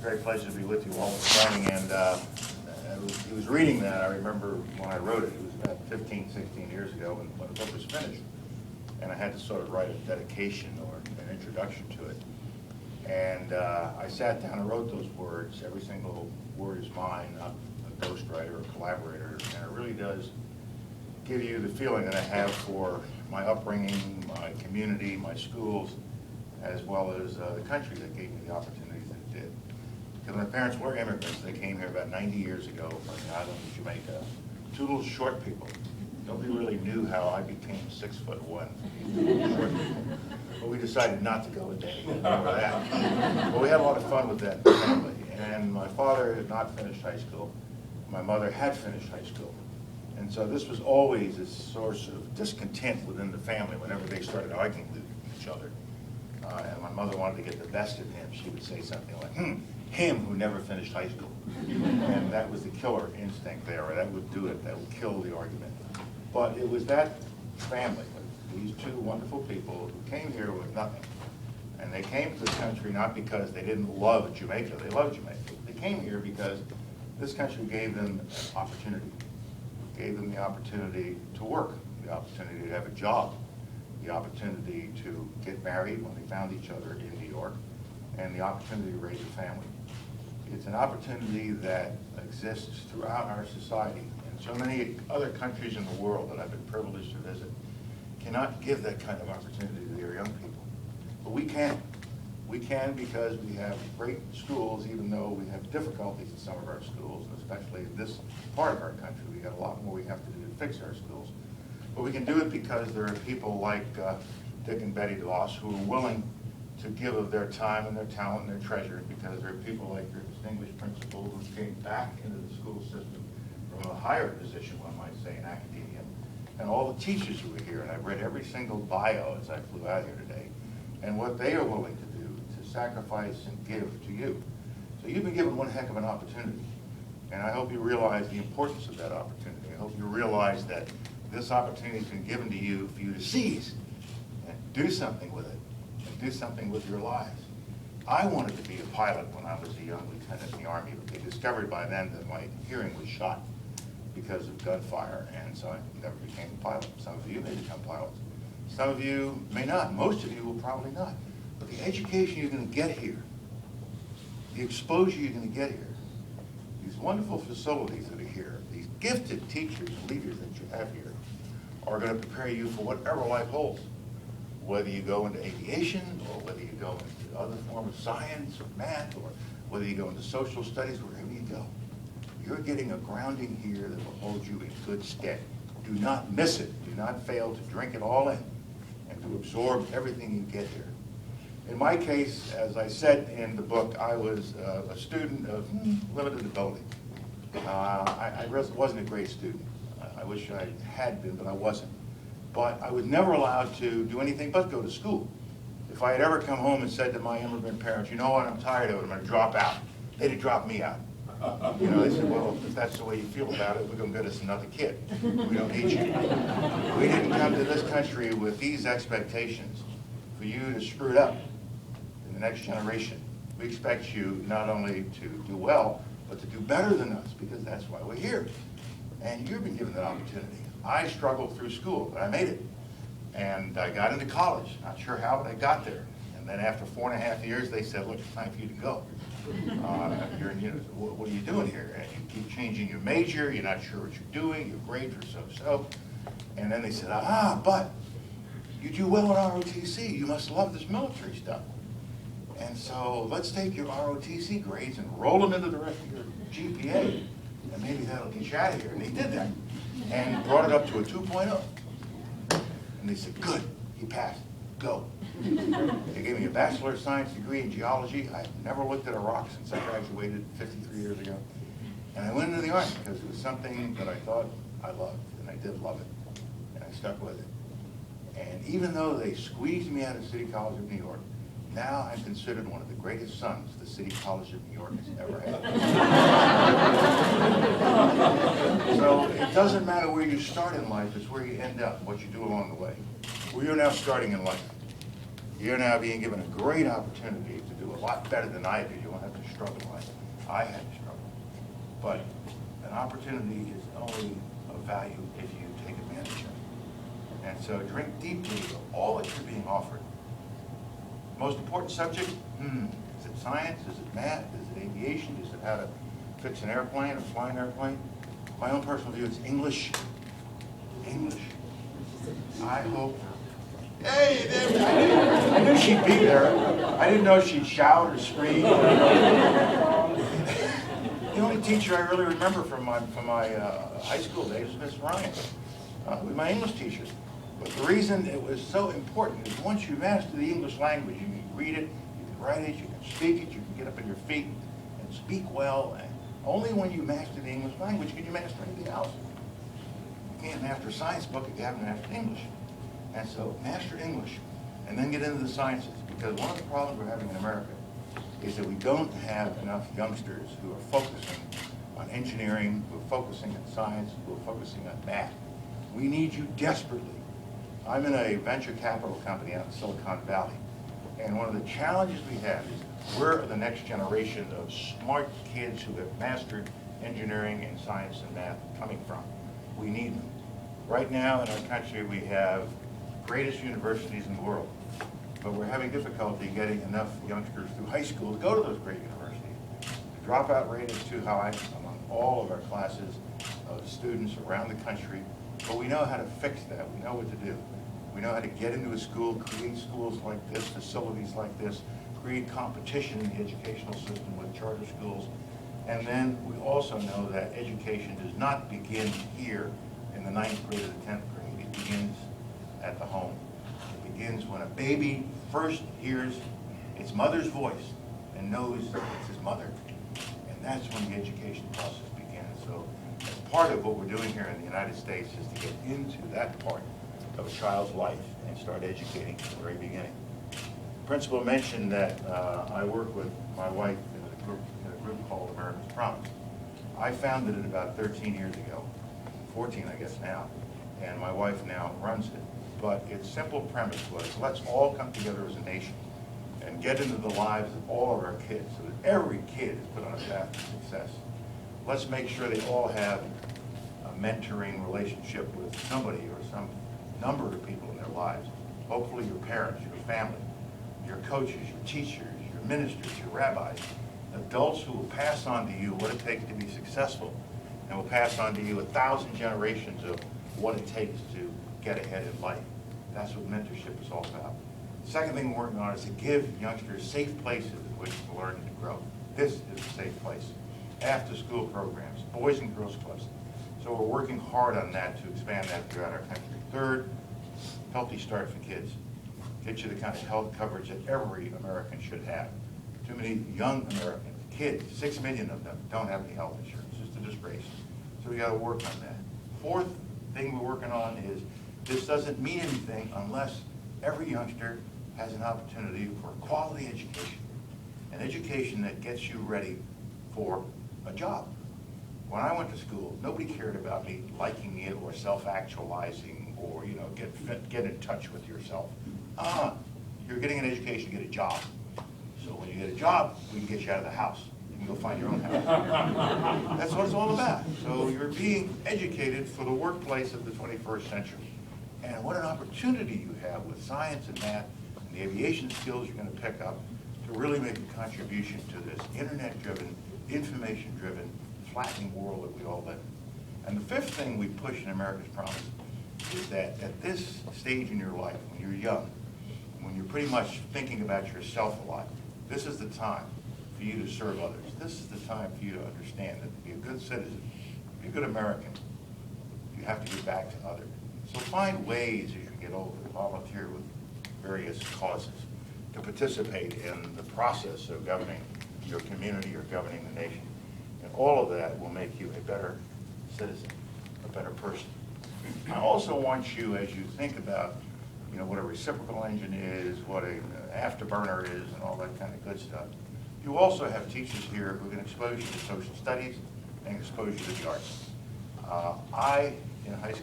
a great pleasure to be with you all this morning, and he was reading that. I remember when I wrote it. It was about 15, 16 years ago when the book was finished, and I had to sort of write a dedication or an introduction to it. And I sat down and wrote those words. Every single word is mine, not a ghostwriter or collaborator, and it really does give you the feeling that I have for my upbringing, my community, my schools, as well as the country that gave me the opportunities that it did. Because my parents were immigrants. They came here about 90 years ago from the island of Jamaica. Two little short people. Nobody really knew how I became 6'1". Short people. But we decided not to go a day over that. But we had a lot of fun with that family. And my father had not finished high school. My mother had finished high school. And so this was always a source of discontent within the family whenever they started arguing with each other. And my mother wanted to get the best of him. She would say something like, him who never finished high school. And that was the killer instinct there, or that would do it. That would kill the argument. But it was that family, these two wonderful people who came here with nothing. And they came to this country not because they didn't love Jamaica. They loved Jamaica. They came here because this country gave them an opportunity. Gave them the opportunity to work, the opportunity to have a job, the opportunity to get married when they found each other in New York, and the opportunity to raise a family. It's an opportunity that exists throughout our society, and so many other countries in the world that I've been privileged to visit cannot give that kind of opportunity to their young people. But we can. We can because we have great schools, even though we have difficulties in some of our schools, and especially in this part of our country. We got a lot more we have to do to fix our schools. But we can do it because there are people like Dick and Betty DeVos who are willing to give of their time and their talent and their treasure, because there are people like your distinguished principal who came back into the school system from a higher position, one might say, in academia, and all the teachers who are here. And I've read every single bio as I flew out here today, and what they are willing to do to sacrifice and give to you. So you've been given one heck of an opportunity, and I hope you realize the importance of that opportunity. I hope you realize that this opportunity has been given to you for you to seize and do something with it, and do something with your lives. I wanted to be a pilot when I was a young lieutenant in the Army, but they discovered by then that my hearing was shot because of gunfire, and so I never became a pilot. Some of you may become pilots. Some of you may not. Most of you will probably not. But the education you're going to get here, the exposure you're going to get here, these wonderful facilities that are here, these gifted teachers and leaders that you have here, are going to prepare you for whatever life holds. Whether you go into aviation, or whether you go into other forms of science or math, or whether you go into social studies, wherever you go, you're getting a grounding here that will hold you in good stead. Do not miss it. Do not fail to drink it all in and to absorb everything you get here. In my case, as I said in the book, I was a student of limited ability. I wasn't a great student. I wish I had been, but I wasn't. But I was never allowed to do anything but go to school. If I had ever come home and said to my immigrant parents, you know what, I'm tired of it, I'm going to drop out, they'd have dropped me out. You know, they said, well, if that's the way you feel about it, we're going to get us another kid. We don't need you. We didn't come to this country with these expectations for you to screw it up in the next generation. We expect you not only to do well, but to do better than us, because that's why we're here. And you've been given that opportunity. I struggled through school, but I made it. And I got into college. Not sure how, but I got there. And then after 4.5 years, they said, look, it's time for you to go. What are you doing here? And you keep changing your major, you're not sure what you're doing, your grades are so-so. And then they said, but you do well at ROTC, you must love this military stuff. And so let's take your ROTC grades and roll them into the rest of your GPA, and maybe that'll get you out of here. And he did that, and brought it up to a 2.0. And they said, good, he passed, go. They gave me a Bachelor of Science degree in geology. I've never looked at a rock since I graduated 53 years ago. And I went into the Army because it was something that I thought I loved, and I did love it, and I stuck with it. And even though they squeezed me out of City College of New York, now I'm considered one of the greatest sons the City College of New York has ever had. So it doesn't matter where you start in life, it's where you end up, what you do along the way. Well, you're now starting in life. You're now being given a great opportunity to do a lot better than I did. You won't have to struggle like I had to struggle. But an opportunity is only of value if you take advantage of it. And so drink deeply of all that you're being offered. Most important subject? Is it science? Is it math? Is it aviation? Is it how to fix an airplane or fly an airplane? My own personal view is English. English. I hope. Hey, I knew she'd be there. I didn't know she'd shout or scream. The only teacher I really remember from my high school days was Miss Ryan, with my English teachers. But the reason it was so important is once you master the English language, you can read it, you can write it, you can speak it, you can get up on your feet and speak well. And only when you master the English language can you master anything else. You can't master a science book if you haven't mastered English. And so master English and then get into the sciences, because one of the problems we're having in America is that we don't have enough youngsters who are focusing on engineering, who are focusing on science, who are focusing on math. We need you desperately. I'm in a venture capital company out in Silicon Valley, and one of the challenges we have is we're the next generation of smart kids who have mastered engineering and science and math coming from. We need them. Right now in our country we have greatest universities in the world, but we're having difficulty getting enough youngsters through high school to go to those great universities. The dropout rate is too high among all of our classes of students around the country, but we know how to fix that. We know what to do. We know how to get into a school, create schools like this, facilities like this, create competition in the educational system with charter schools. And then we also know that education does not begin here in the 9th grade or the 10th grade. It begins at the home. It begins when a baby first hears its mother's voice and knows it's his mother. And that's when the education process begins. So as part of what we're doing here in the United States is to get into that part of a child's life and start educating from the very beginning. The principal mentioned that I work with my wife in a group called America's Promise. I founded it about 13 years ago, 14 I guess now, and my wife now runs it. But its simple premise was, let's all come together as a nation and get into the lives of all of our kids so that every kid is put on a path to success. Let's make sure they all have a mentoring relationship with somebody or some number of people in their lives. Hopefully your parents, your family, your coaches, your teachers, your ministers, your rabbis, adults who will pass on to you what it takes to be successful and will pass on to you 1,000 generations of what it takes to get ahead in life. That's what mentorship is all about. The second thing we're working on is to give youngsters safe places in which to learn and to grow. This is a safe place. After school programs, boys and girls clubs. So we're working hard on that to expand that throughout our country. Third, healthy start for kids. Get you the kind of health coverage that every American should have. Too many young Americans, kids, 6 million of them, don't have any health insurance. It's just a disgrace. So we got to work on that. Fourth thing we're working on is this doesn't mean anything unless every youngster has an opportunity for a quality education, an education that gets you ready for a job. When I went to school, nobody cared about me liking it or self-actualizing or, you know, get in touch with yourself. You're getting an education to get a job. So when you get a job, we can get you out of the house. You can go find your own house. That's what it's all about. So you're being educated for the workplace of the 21st century. And what an opportunity you have with science and math and the aviation skills you're going to pick up to really make a contribution to this internet-driven, information-driven, flattening world that we all live in. And the fifth thing we push in America's Promise is that at this stage in your life, when you're young, when you're pretty much thinking about yourself a lot, this is the time for you to serve others. This is the time for you to understand that to be a good citizen, to be a good American, you have to give back to others. So find ways as you get older to volunteer with various causes, to participate in the process of governing your community or governing the nation. And all of that will make you a better citizen, a better person. I also want you, as you think about, you know, what a reciprocal engine is, what an afterburner is, and all that kind of good stuff, you also have teachers here who can expose you to social studies and expose you to the arts. In high school,